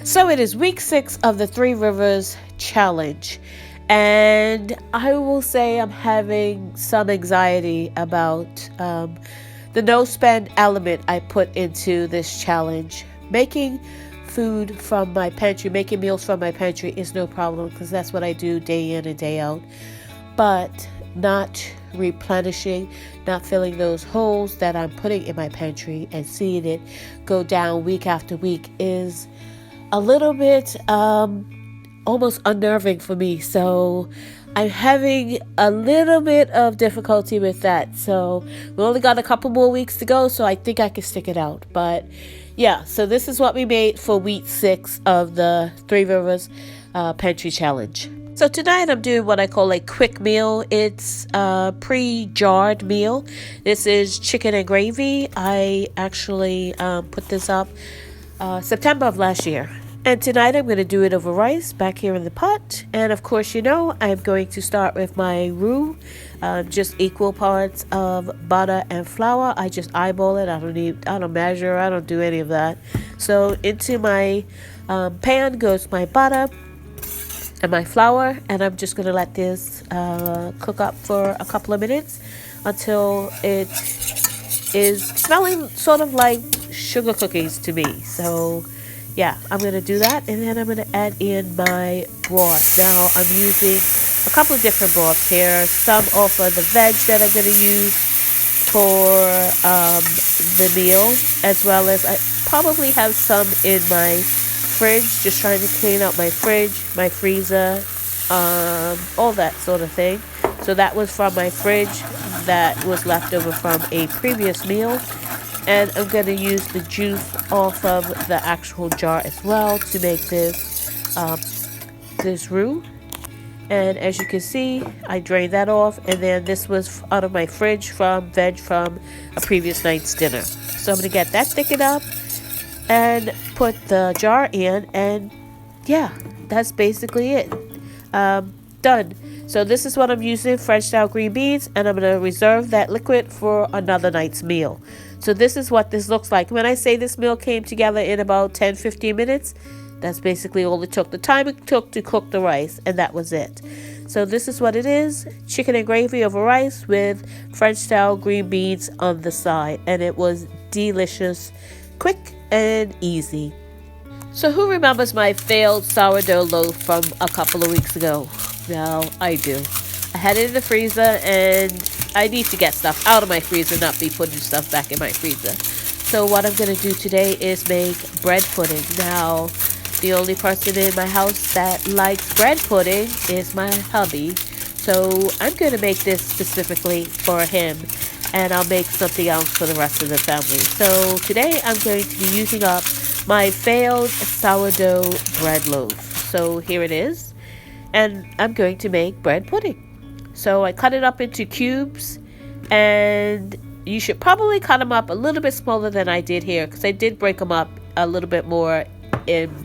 So it is week 6 of the Three Rivers Challenge. And I will say I'm having some anxiety about the no spend element I put into this challenge. Making food from my pantry, making meals from my pantry is no problem because that's what I do day in and day out. But not replenishing, not filling those holes that I'm putting in my pantry and seeing it go down week after week is a little bit almost unnerving for me. So I'm having a little bit of difficulty with that. So we only got a couple more weeks to go, so I think I can stick it out. But yeah, so this is what we made for week 6 of the Three Rivers Pantry Challenge. So tonight I'm doing what I call a quick meal. It's a pre-jarred meal. This is chicken and gravy. I actually put this up September of last year. And tonight I'm going to do it over rice back here in the pot. And of course, you know, I'm going to start with my roux. Just equal parts of butter and flour. I just eyeball it. I don't measure. I don't do any of that. So into my pan goes my butter and my flour, and I'm just going to let this cook up for a couple of minutes until it is smelling sort of like sugar cookies to me. So yeah, I'm going to do that, and then I'm going to add in my broth. Now I'm using a couple of different broths here. Some off of the veg that I'm going to use for the meal, as well as I probably have some in my fridge, just trying to clean out my fridge, my freezer, all that sort of thing. So that was from my fridge that was left over from a previous meal. And I'm going to use the juice off of the actual jar as well to make this this roux. And as you can see, I drained that off, and then this was out of my fridge from veg from a previous night's dinner. So I'm going to get that thickened up and put the jar in, and yeah, that's basically it. Done. So this is what I'm using, French style green beans, and I'm going to reserve that liquid for another night's meal. So this is what this looks like. When I say this meal came together in about 10-15 minutes, that's basically all it took. The time it took to cook the rice, and that was it. So this is what it is. Chicken and gravy over rice with French style green beans on the side. And it was delicious, quick and easy. So who remembers my failed sourdough loaf from a couple of weeks ago? Well, I do. I had it in the freezer, and I need to get stuff out of my freezer, not be putting stuff back in my freezer. So what I'm going to do today is make bread pudding. Now, the only person in my house that likes bread pudding is my hubby. So I'm going to make this specifically for him, and I'll make something else for the rest of the family. So today I'm going to be using up my failed sourdough bread loaf. So here it is, and I'm going to make bread pudding. So I cut it up into cubes, and you should probably cut them up a little bit smaller than I did here, because I did break them up a little bit more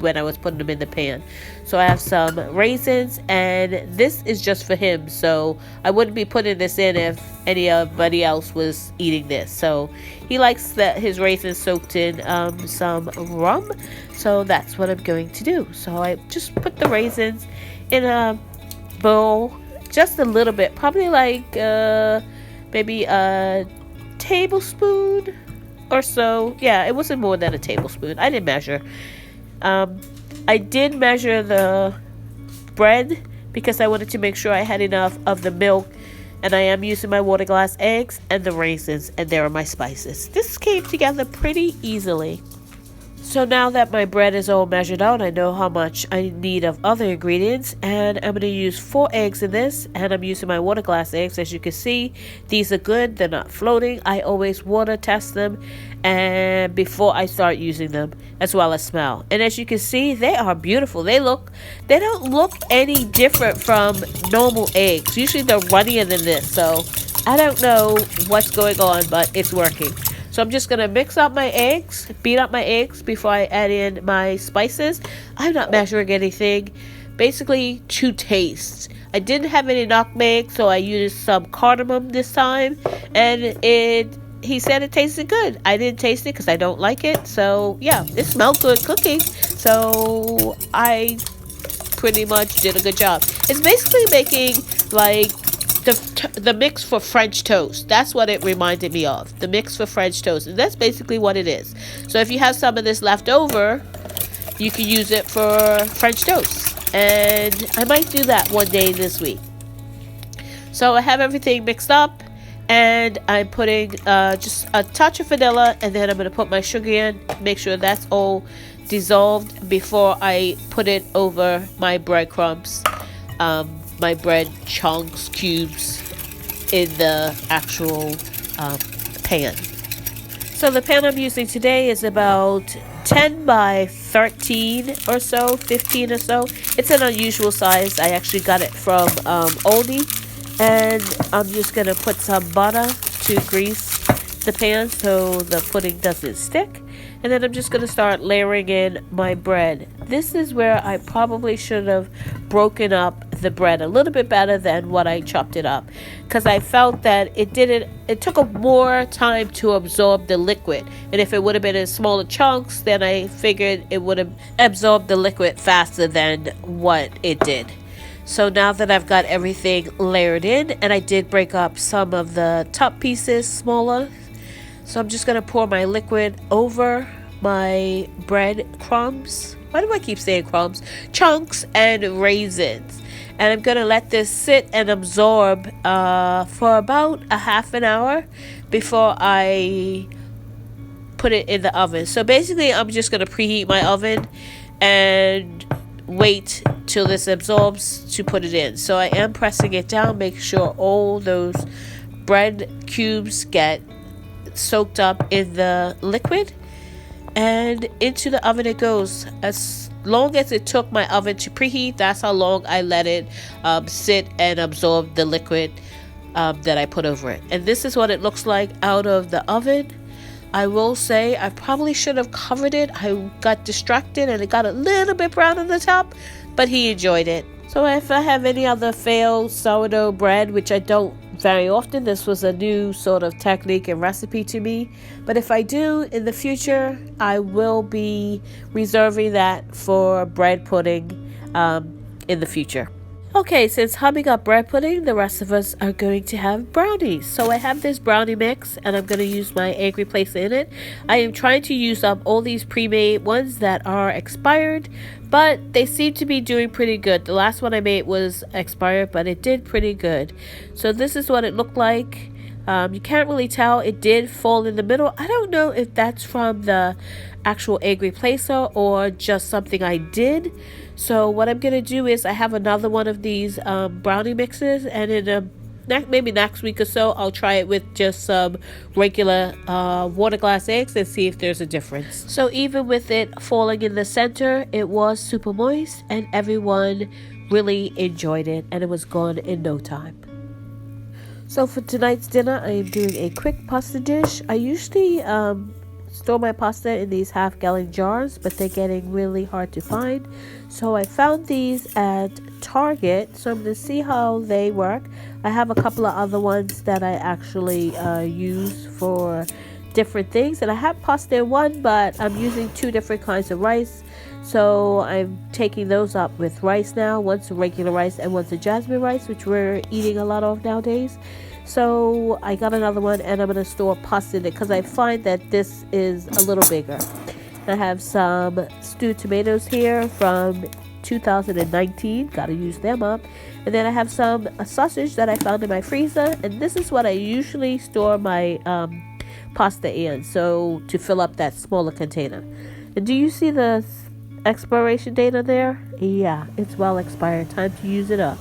when I was putting them in the pan. So I have some raisins, and this is just for him, so I wouldn't be putting this in if anybody else was eating this. So he likes his raisins soaked in some rum, so that's what I'm going to do. So I just put the raisins in a bowl, just a little bit, probably like maybe a tablespoon or so. Yeah, it wasn't more than a tablespoon. I didn't measure. I did measure the bread because I wanted to make sure I had enough of the milk, and I am using my water glass eggs and the raisins, and there are my spices. This came together pretty easily. So now that my bread is all measured out, I know how much I need of other ingredients, and I'm going to use 4 eggs in this, and I'm using my water glass eggs. As you can see, these are good. They're not floating. I always water test them and before I start using them, as well as smell. And as you can see, they are beautiful. They don't look any different from normal eggs. Usually they're runnier than this, so I don't know what's going on, but it's working. So I'm just going to mix up my eggs, beat up my eggs before I add in my spices. I'm not measuring anything, basically to taste. I didn't have any nutmeg, so I used some cardamom this time, and it he said it tasted good. I didn't taste it because I don't like it. So yeah, it smelled good cooking. So I pretty much did a good job. It's basically making like the mix for French toast. That's what it reminded me of. The mix for French toast. And that's basically what it is. So if you have some of this left over, you can use it for French toast. And I might do that one day this week. So I have everything mixed up. And I'm putting just a touch of vanilla. And then I'm going to put my sugar in. Make sure that's all dissolved before I put it over my breadcrumbs. My bread chunks, cubes in the actual pan. So the pan I'm using today is about 10 by 13 or so, 15 or so. It's an unusual size. I actually got it from Aldi. And I'm just going to put some butter to grease the pan so the pudding doesn't stick. And then I'm just going to start layering in my bread. This is where I probably should have broken up the bread a little bit better than what I chopped it up, because I felt that it took more time to absorb the liquid. And if it would have been in smaller chunks, then I figured it would have absorbed the liquid faster than what it did. So now that I've got everything layered in, and I did break up some of the top pieces smaller, so I'm just going to pour my liquid over my bread crumbs. Why do I keep saying crumbs? Chunks and raisins. And I'm going to let this sit and absorb for about a half an hour before I put it in the oven. So basically, I'm just going to preheat my oven and wait till this absorbs to put it in. So I am pressing it down, make sure all those bread cubes get soaked up in the liquid, and into the oven it goes. As long as it took my oven to preheat, that's how long I let it sit and absorb the liquid that I put over it. And this is what it looks like out of the oven. I will say I probably should have covered it. I got distracted and it got a little bit brown on the top, but he enjoyed it. So if I have any other failed sourdough bread, which I don't very often, this was a new sort of technique and recipe to me. But if I do in the future, I will be reserving that for bread pudding in the future. Okay, since hubby got bread pudding, the rest of us are going to have brownies. So I have this brownie mix, and I'm going to use my egg replacer in it. I am trying to use up all these pre-made ones that are expired, but they seem to be doing pretty good. The last one I made was expired, but it did pretty good. So this is what it looked like. You can't really tell. It did fall in the middle. I don't know if that's from the actual egg replacer or just something I did. So what I'm going to do is I have another one of these brownie mixes, and in maybe next week or so, I'll try it with just some regular water glass eggs and see if there's a difference. So even with it falling in the center, it was super moist, and everyone really enjoyed it, and it was gone in no time. So for tonight's dinner, I am doing a quick pasta dish. I usually store my pasta in these half-gallon jars, but they're getting really hard to find. So I found these at Target, so I'm going to see how they work. I have a couple of other ones that I actually use for different things, and I have pasta in one, but I'm using two different kinds of rice. So I'm taking those up with rice now. One's a regular rice and one's a jasmine rice, which we're eating a lot of nowadays. So I got another one, and I'm going to store pasta in it because I find that this is a little bigger. I have some stewed tomatoes here from 2019. Got to use them up. And then I have some sausage that I found in my freezer. And this is what I usually store my pasta in, so to fill up that smaller container. And do you see the expiration date on there? Yeah, it's well expired. Time to use it up.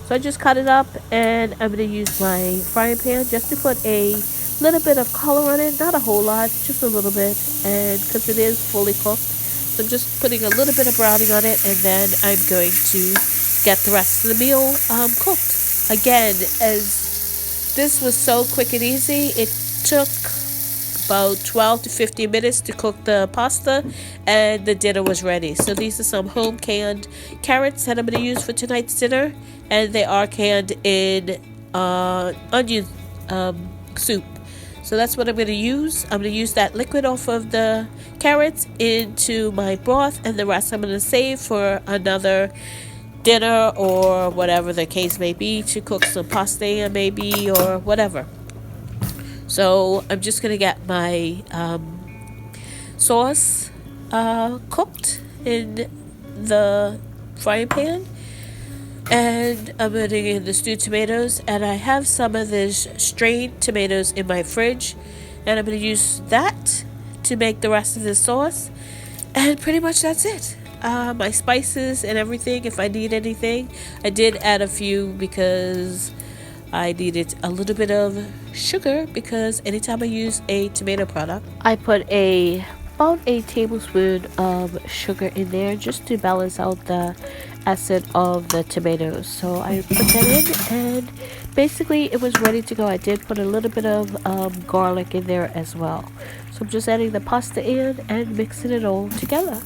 So I just cut it up, and I'm going to use my frying pan just to put a little bit of color on it. Not a whole lot, just a little bit, and because it is fully cooked. So I'm just putting a little bit of browning on it, and then I'm going to get the rest of the meal cooked. Again, as this was so quick and easy, it took about 12 to 15 minutes to cook the pasta, and the dinner was ready. So these are some home canned carrots that I'm going to use for tonight's dinner, and they are canned in onion soup. So that's what I'm going to use. I'm going to use that liquid off of the carrots into my broth, and the rest I'm going to save for another dinner or whatever the case may be, to cook some pasta maybe or whatever. So I'm just going to get my sauce cooked in the frying pan, and I'm putting in the stewed tomatoes, and I have some of these strained tomatoes in my fridge, and I'm going to use that to make the rest of the sauce, and pretty much that's it. My spices and everything, if I need anything. I did add a few because I needed a little bit of sugar, because anytime I use a tomato product, I put about a tablespoon of sugar in there just to balance out the acid of the tomatoes. So I put that in, and basically it was ready to go. I did put a little bit of garlic in there as well. So I'm just adding the pasta in and mixing it all together.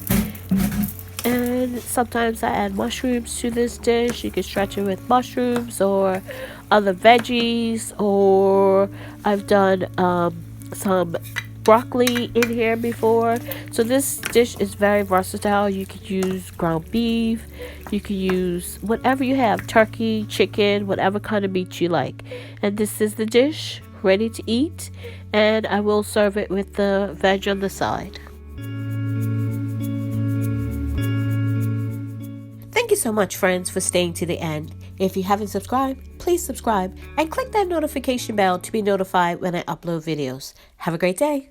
And sometimes I add mushrooms to this dish. You can stretch it with mushrooms or other veggies, or I've done some broccoli in here before. So this dish is very versatile. You could use ground beef, you could use whatever you have, turkey, chicken, whatever kind of meat you like. And this is the dish ready to eat, and I will serve it with the veg on the side. Thank you so much, friends, for staying to the end. If you haven't subscribed, please subscribe and click that notification bell to be notified when I upload videos. Have a great day.